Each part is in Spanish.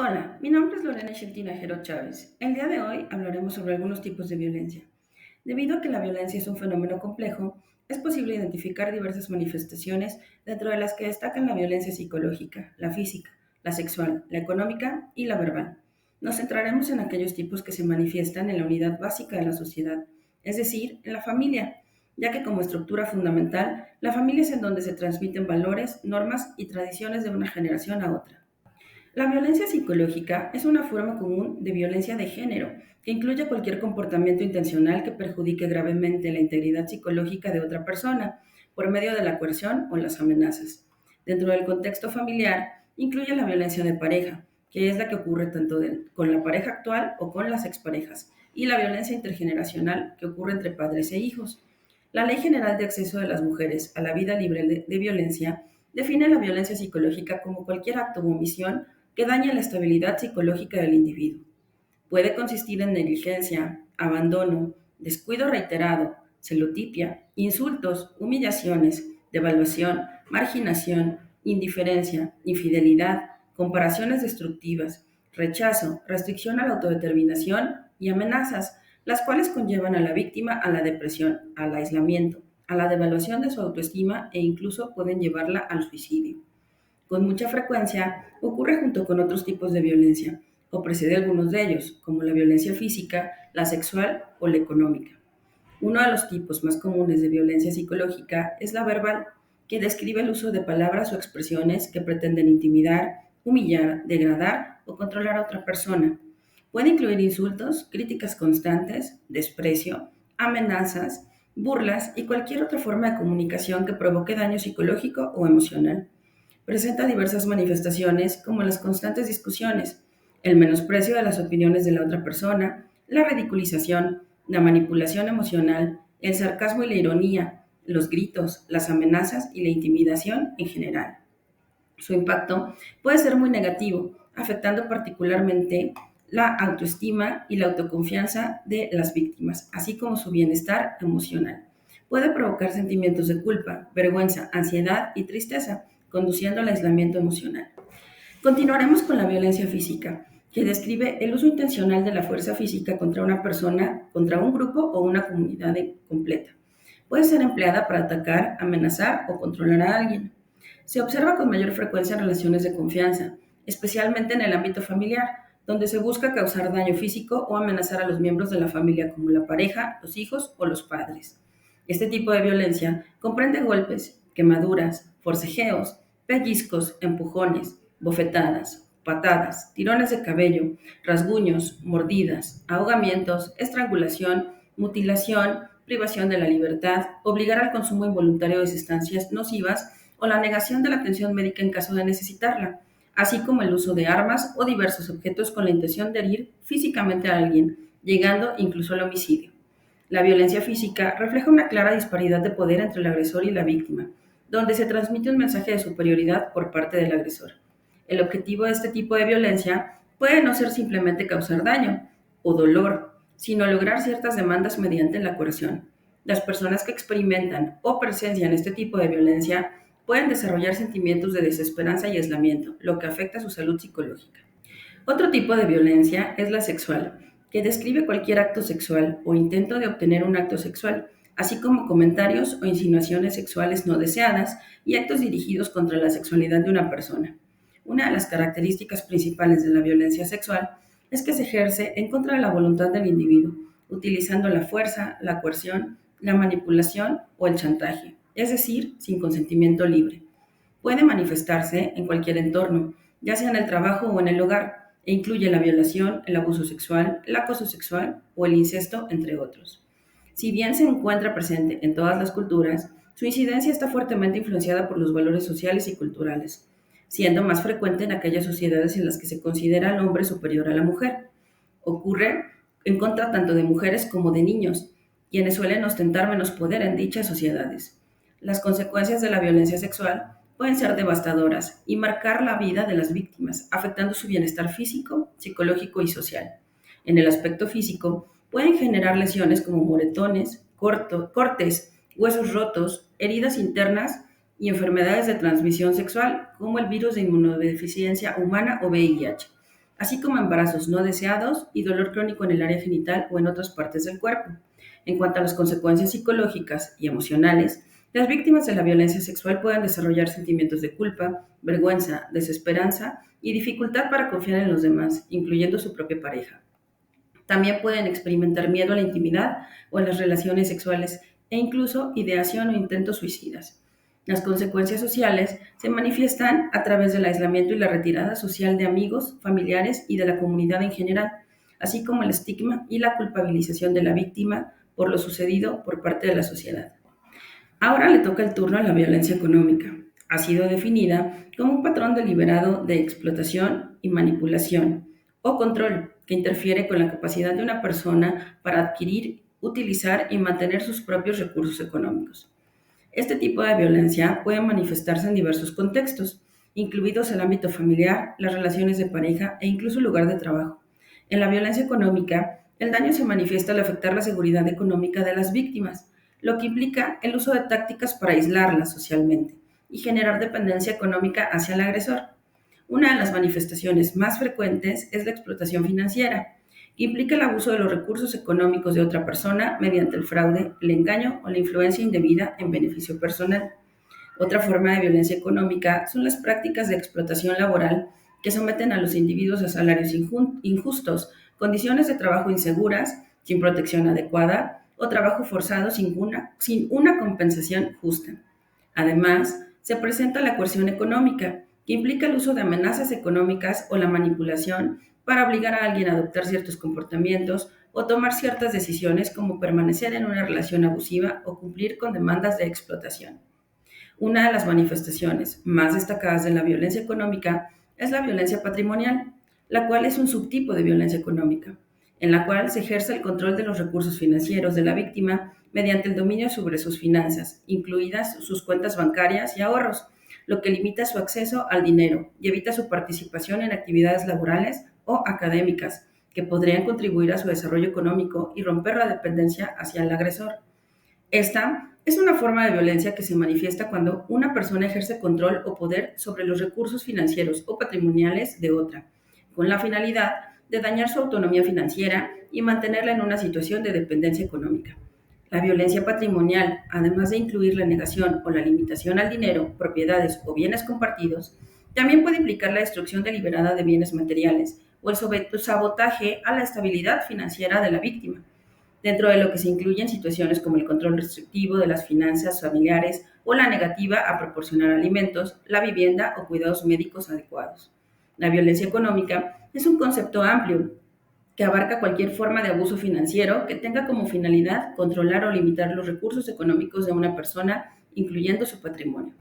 Hola, mi nombre es Lorena Tinajero Chávez. El día de hoy hablaremos sobre algunos tipos de violencia. Debido a que la violencia es un fenómeno complejo, es posible identificar diversas manifestaciones, dentro de las que destacan la violencia psicológica, la física, la sexual, la económica y la verbal. Nos centraremos en aquellos tipos que se manifiestan en la unidad básica de la sociedad, es decir, en la familia, ya que como estructura fundamental, la familia es en donde se transmiten valores, normas y tradiciones de una generación a otra. La violencia psicológica es una forma común de violencia de género que incluye cualquier comportamiento intencional que perjudique gravemente la integridad psicológica de otra persona por medio de la coerción o las amenazas. Dentro del contexto familiar, incluye la violencia de pareja, que es la que ocurre tanto con la pareja actual o con las exparejas, y la violencia intergeneracional, que ocurre entre padres e hijos. La Ley General de Acceso de las Mujeres a la Vida Libre de Violencia define la violencia psicológica como cualquier acto o omisión que daña la estabilidad psicológica del individuo. Puede consistir en negligencia, abandono, descuido reiterado, celotipia, insultos, humillaciones, devaluación, marginación, indiferencia, infidelidad, comparaciones destructivas, rechazo, restricción a la autodeterminación y amenazas, las cuales conllevan a la víctima a la depresión, al aislamiento, a la devaluación de su autoestima e incluso pueden llevarla al suicidio. Con mucha frecuencia ocurre junto con otros tipos de violencia, o precede algunos de ellos, como la violencia física, la sexual o la económica. Uno de los tipos más comunes de violencia psicológica es la verbal, que describe el uso de palabras o expresiones que pretenden intimidar, humillar, degradar o controlar a otra persona. Puede incluir insultos, críticas constantes, desprecio, amenazas, burlas y cualquier otra forma de comunicación que provoque daño psicológico o emocional. Presenta diversas manifestaciones como las constantes discusiones, el menosprecio de las opiniones de la otra persona, la ridiculización, la manipulación emocional, el sarcasmo y la ironía, los gritos, las amenazas y la intimidación en general. Su impacto puede ser muy negativo, afectando particularmente la autoestima y la autoconfianza de las víctimas, así como su bienestar emocional. Puede provocar sentimientos de culpa, vergüenza, ansiedad y tristeza, conduciendo al aislamiento emocional. Continuaremos con la violencia física, que describe el uso intencional de la fuerza física contra una persona, contra un grupo o una comunidad completa. Puede ser empleada para atacar, amenazar o controlar a alguien. Se observa con mayor frecuencia en relaciones de confianza, especialmente en el ámbito familiar, donde se busca causar daño físico o amenazar a los miembros de la familia como la pareja, los hijos o los padres. Este tipo de violencia comprende golpes, quemaduras, forcejeos, pellizcos, empujones, bofetadas, patadas, tirones de cabello, rasguños, mordidas, ahogamientos, estrangulación, mutilación, privación de la libertad, obligar al consumo involuntario de sustancias nocivas o la negación de la atención médica en caso de necesitarla, así como el uso de armas o diversos objetos con la intención de herir físicamente a alguien, llegando incluso al homicidio. La violencia física refleja una clara disparidad de poder entre el agresor y la víctima, donde se transmite un mensaje de superioridad por parte del agresor. El objetivo de este tipo de violencia puede no ser simplemente causar daño o dolor, sino lograr ciertas demandas mediante la coerción. Las personas que experimentan o presencian este tipo de violencia pueden desarrollar sentimientos de desesperanza y aislamiento, lo que afecta a su salud psicológica. Otro tipo de violencia es la sexual, que describe cualquier acto sexual o intento de obtener un acto sexual, así como comentarios o insinuaciones sexuales no deseadas y actos dirigidos contra la sexualidad de una persona. Una de las características principales de la violencia sexual es que se ejerce en contra de la voluntad del individuo, utilizando la fuerza, la coerción, la manipulación o el chantaje, es decir, sin consentimiento libre. Puede manifestarse en cualquier entorno, ya sea en el trabajo o en el hogar, e incluye la violación, el abuso sexual, el acoso sexual o el incesto, entre otros. Si bien se encuentra presente en todas las culturas, su incidencia está fuertemente influenciada por los valores sociales y culturales, siendo más frecuente en aquellas sociedades en las que se considera al hombre superior a la mujer. Ocurre en contra tanto de mujeres como de niños, quienes suelen ostentar menos poder en dichas sociedades. Las consecuencias de la violencia sexual pueden ser devastadoras y marcar la vida de las víctimas, afectando su bienestar físico, psicológico y social. En el aspecto físico, pueden generar lesiones como moretones, cortes, huesos rotos, heridas internas y enfermedades de transmisión sexual, como el virus de inmunodeficiencia humana o VIH. así como embarazos no deseados y dolor crónico en el área genital o en otras partes del cuerpo. En cuanto a las consecuencias psicológicas y emocionales, las víctimas de la violencia sexual pueden desarrollar sentimientos de culpa, vergüenza, desesperanza y dificultad para confiar en los demás, incluyendo su propia pareja. También pueden experimentar miedo a la intimidad o a las relaciones sexuales e incluso ideación o intentos suicidas. Las consecuencias sociales se manifiestan a través del aislamiento y la retirada social de amigos, familiares y de la comunidad en general, así como el estigma y la culpabilización de la víctima por lo sucedido por parte de la sociedad. Ahora le toca el turno a la violencia económica. Ha sido definida como un patrón deliberado de explotación y manipulación o control que interfiere con la capacidad de una persona para adquirir, utilizar y mantener sus propios recursos económicos. Este tipo de violencia puede manifestarse en diversos contextos, incluidos el ámbito familiar, las relaciones de pareja e incluso el lugar de trabajo. En la violencia económica, el daño se manifiesta al afectar la seguridad económica de las víctimas, lo que implica el uso de tácticas para aislarlas socialmente y generar dependencia económica hacia el agresor. Una de las manifestaciones más frecuentes es la explotación financiera, que implica el abuso de los recursos económicos de otra persona mediante el fraude, el engaño o la influencia indebida en beneficio personal. Otra forma de violencia económica son las prácticas de explotación laboral que someten a los individuos a salarios injustos, condiciones de trabajo inseguras, sin protección adecuada o trabajo forzado sin una compensación justa. Además, se presenta la coerción económica, que implica el uso de amenazas económicas o la manipulación para obligar a alguien a adoptar ciertos comportamientos o tomar ciertas decisiones como permanecer en una relación abusiva o cumplir con demandas de explotación. Una de las manifestaciones más destacadas de la violencia económica es la violencia patrimonial, la cual es un subtipo de violencia económica, en la cual se ejerce el control de los recursos financieros de la víctima mediante el dominio sobre sus finanzas, incluidas sus cuentas bancarias y ahorros, lo que limita su acceso al dinero y evita su participación en actividades laborales o académicas que podrían contribuir a su desarrollo económico y romper la dependencia hacia el agresor. Esta es una forma de violencia que se manifiesta cuando una persona ejerce control o poder sobre los recursos financieros o patrimoniales de otra, con la finalidad de dañar su autonomía financiera y mantenerla en una situación de dependencia económica. La violencia patrimonial, además de incluir la negación o la limitación al dinero, propiedades o bienes compartidos, también puede implicar la destrucción deliberada de bienes materiales o el sabotaje a la estabilidad financiera de la víctima, dentro de lo que se incluyen situaciones como el control restrictivo de las finanzas familiares o la negativa a proporcionar alimentos, la vivienda o cuidados médicos adecuados. La violencia económica es un concepto amplio que abarca cualquier forma de abuso financiero que tenga como finalidad controlar o limitar los recursos económicos de una persona, incluyendo su patrimonio.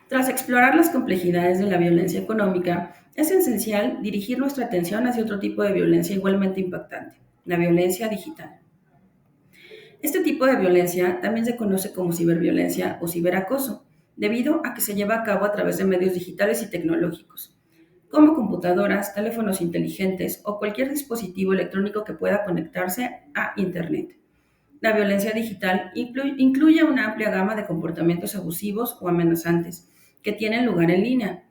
Tras explorar las complejidades de la violencia económica, es esencial dirigir nuestra atención hacia otro tipo de violencia igualmente impactante, la violencia digital. Este tipo de violencia también se conoce como ciberviolencia o ciberacoso, debido a que se lleva a cabo a través de medios digitales y tecnológicos, como computadoras, teléfonos inteligentes o cualquier dispositivo electrónico que pueda conectarse a Internet. La violencia digital incluye una amplia gama de comportamientos abusivos o amenazantes que tienen lugar en línea.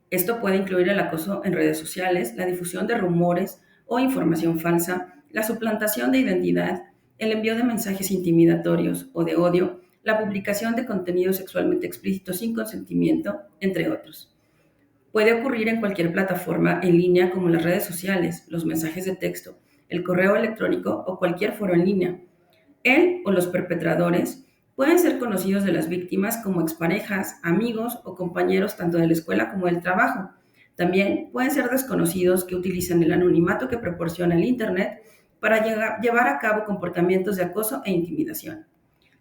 Esto puede incluir el acoso en redes sociales, la difusión de rumores o información falsa, la suplantación de identidad, el envío de mensajes intimidatorios o de odio, la publicación de contenido sexualmente explícito sin consentimiento, entre otros. Puede ocurrir en cualquier plataforma en línea como las redes sociales, los mensajes de texto, el correo electrónico o cualquier foro en línea. Él o los perpetradores pueden ser conocidos de las víctimas como exparejas, amigos o compañeros tanto de la escuela como del trabajo. También pueden ser desconocidos que utilizan el anonimato que proporciona el Internet para llevar a cabo comportamientos de acoso e intimidación.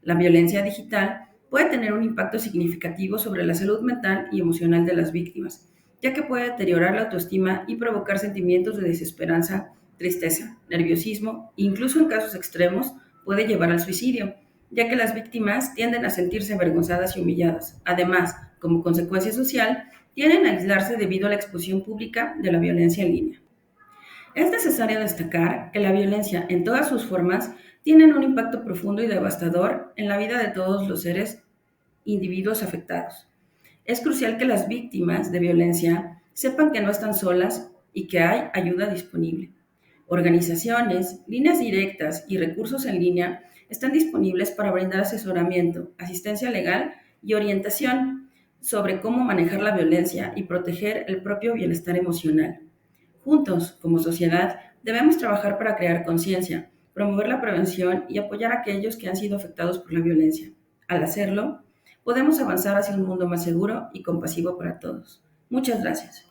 La violencia digital puede tener un impacto significativo sobre la salud mental y emocional de las víctimas, ya que puede deteriorar la autoestima y provocar sentimientos de desesperanza, tristeza, nerviosismo e incluso en casos extremos puede llevar al suicidio, ya que las víctimas tienden a sentirse avergonzadas y humilladas. Además, como consecuencia social, tienden a aislarse debido a la exposición pública de la violencia en línea. Es necesario destacar que la violencia en todas sus formas tiene un impacto profundo y devastador en la vida de todos los seres individuos afectados. Es crucial que las víctimas de violencia sepan que no están solas y que hay ayuda disponible. Organizaciones, líneas directas y recursos en línea están disponibles para brindar asesoramiento, asistencia legal y orientación sobre cómo manejar la violencia y proteger el propio bienestar emocional. Juntos, como sociedad, debemos trabajar para crear conciencia, promover la prevención y apoyar a aquellos que han sido afectados por la violencia. Al hacerlo, podemos avanzar hacia un mundo más seguro y compasivo para todos. Muchas gracias.